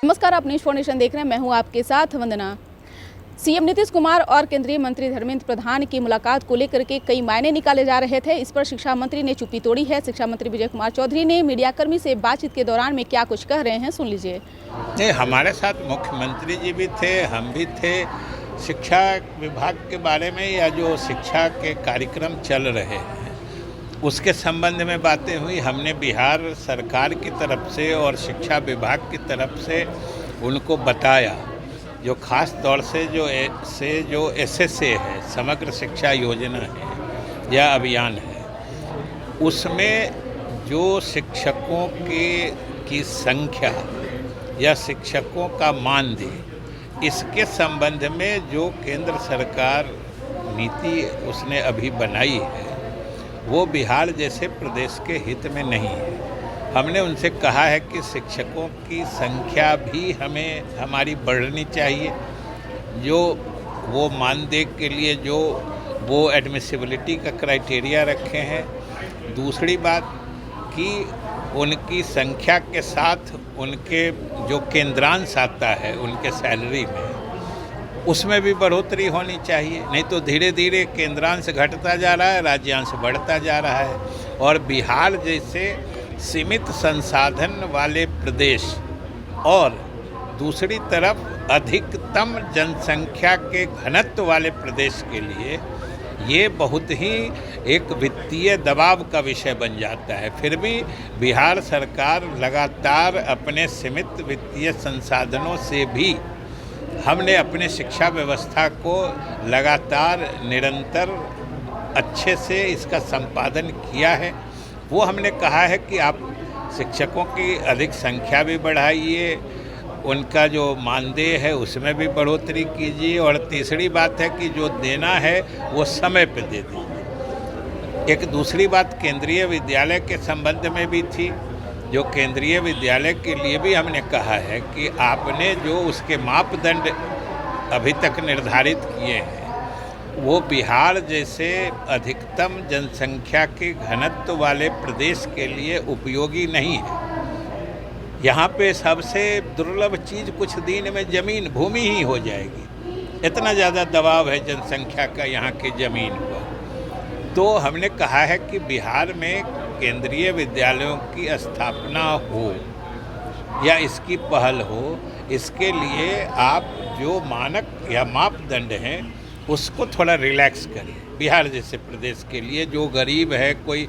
नमस्कार, आप news foundation देख रहे हैं। मैं हूं आपके साथ वंदना। सीएम नीतीश कुमार और केंद्रीय मंत्री धर्मेंद्र प्रधान की मुलाकात को लेकर के कई मायने निकाले जा रहे थे। इस पर शिक्षा मंत्री ने चुप्पी तोड़ी है। शिक्षा मंत्री विजय कुमार चौधरी ने मीडियाकर्मी से बातचीत के दौरान में क्या कुछ कह रहे हैं, सुन लीजिए। नहीं, हमारे साथ मुख्यमंत्री जी भी थे, हम भी थे। शिक्षा विभाग के बारे में या जो शिक्षा के कार्यक्रम चल रहे हैं उसके संबंध में बातें हुई। हमने बिहार सरकार की तरफ से और शिक्षा विभाग की तरफ से उनको बताया, जो खास तौर से जो SSA है, समग्र शिक्षा योजना है या अभियान है, उसमें जो शिक्षकों की संख्या या शिक्षकों का मानदेय, इसके संबंध में जो केंद्र सरकार नीति उसने अभी बनाई है वो बिहार जैसे प्रदेश के हित में नहीं है। हमने उनसे कहा है कि शिक्षकों की संख्या भी हमारी बढ़नी चाहिए, जो वो मानदेय के लिए जो वो एडमिसिबिलिटी का क्राइटेरिया रखे हैं। दूसरी बात कि उनकी संख्या के साथ उनके जो केंद्रांश आता है उनके सैलरी में, उसमें भी बढ़ोतरी होनी चाहिए। नहीं तो धीरे धीरे केंद्रांश घटता जा रहा है, राज्यांश बढ़ता जा रहा है। और बिहार जैसे सीमित संसाधन वाले प्रदेश और दूसरी तरफ अधिकतम जनसंख्या के घनत्व वाले प्रदेश के लिए ये बहुत ही एक वित्तीय दबाव का विषय बन जाता है। फिर भी बिहार सरकार लगातार अपने सीमित वित्तीय संसाधनों से भी हमने अपने शिक्षा व्यवस्था को लगातार निरंतर अच्छे से इसका संपादन किया है। वो हमने कहा है कि आप शिक्षकों की अधिक संख्या भी बढ़ाइए, उनका जो मानदेय है उसमें भी बढ़ोतरी कीजिए, और तीसरी बात है कि जो देना है वो समय पे दे दीजिए। एक दूसरी बात केंद्रीय विद्यालय के संबंध में भी थी, जो केंद्रीय विद्यालय के लिए भी हमने कहा है कि आपने जो उसके मापदंड अभी तक निर्धारित किए हैं वो बिहार जैसे अधिकतम जनसंख्या के घनत्व वाले प्रदेश के लिए उपयोगी नहीं है। यहाँ पे सबसे दुर्लभ चीज़ कुछ दिन में ज़मीन भूमि ही हो जाएगी, इतना ज़्यादा दबाव है जनसंख्या का यहाँ की ज़मीन पर। तो हमने कहा है कि बिहार में केंद्रीय विद्यालयों की स्थापना हो या इसकी पहल हो, इसके लिए आप जो मानक या मापदंड हैं उसको थोड़ा रिलैक्स करें। बिहार जैसे प्रदेश के लिए जो गरीब है, कोई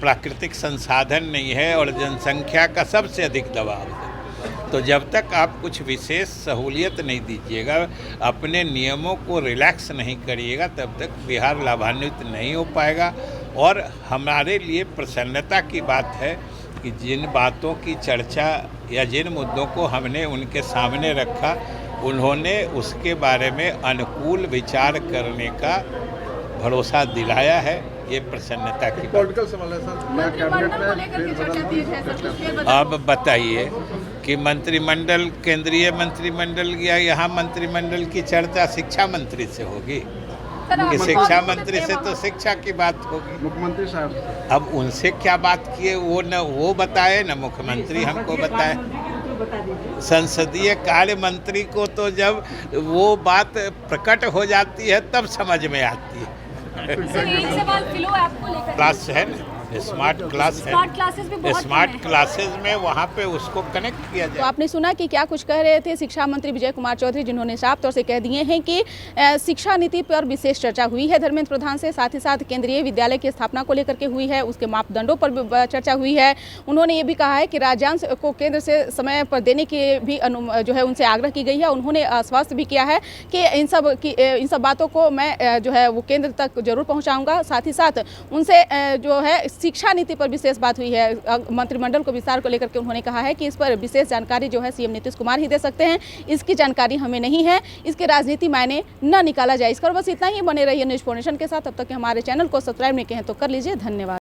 प्राकृतिक संसाधन नहीं है और जनसंख्या का सबसे अधिक दबाव है, तो जब तक आप कुछ विशेष सहूलियत नहीं दीजिएगा, अपने नियमों को रिलैक्स नहीं करिएगा, तब तक बिहार लाभान्वित नहीं हो पाएगा। और हमारे लिए प्रसन्नता की बात है कि जिन बातों की चर्चा या जिन मुद्दों को हमने उनके सामने रखा, उन्होंने उसके बारे में अनुकूल विचार करने का भरोसा दिलाया है। ये प्रसन्नता की बात। अब बताइए कि मंत्रिमंडल, केंद्रीय मंत्रिमंडल या यहाँ मंत्रिमंडल की चर्चा शिक्षा मंत्री से होगी कि शिक्षा मंत्री से तो शिक्षा की बात होगी। मुख्यमंत्री साहब अब उनसे क्या बात किए वो बताए, न मुख्यमंत्री हमको बताए। संसदीय कार्य मंत्री को तो जब वो बात प्रकट हो जाती है तब समझ में आती है। क्लास है ना, स्मार्ट क्लास है, स्मार्ट क्लासेस में वहाँ पे उसको कनेक्ट किया जाए। तो आपने सुना कि क्या कुछ कह रहे थे शिक्षा मंत्री विजय कुमार चौधरी, जिन्होंने साफ तौर से कह दिए हैं कि शिक्षा नीति पर विशेष चर्चा हुई है धर्मेंद्र प्रधान से, साथ ही साथ केंद्रीय विद्यालय की स्थापना को लेकर के हुई है, उसके मापदंडों पर चर्चा हुई है। उन्होंने ये भी कहा है कि राज्यांश को केंद्र से समय पर देने की भी जो है उनसे आग्रह की गई है। उन्होंने आश्वस्त भी किया है कि इन सब बातों को मैं जो है वो केंद्र तक जरूर पहुँचाऊँगा। साथ ही साथ उनसे जो है शिक्षा नीति पर विशेष बात हुई है। मंत्रिमंडल को विस्तार को लेकर के उन्होंने कहा है कि इस पर विशेष जानकारी जो है सीएम नीतीश कुमार ही दे सकते हैं, इसकी जानकारी हमें नहीं है, इसके राजनीति मायने न निकाला जाए। इसका बस इतना ही। बने रहिए न्यूज़ फाउंडेशन के साथ। तब तक हमारे चैनल को सब्सक्राइब नहीं किए हैं तो कर लीजिए। धन्यवाद।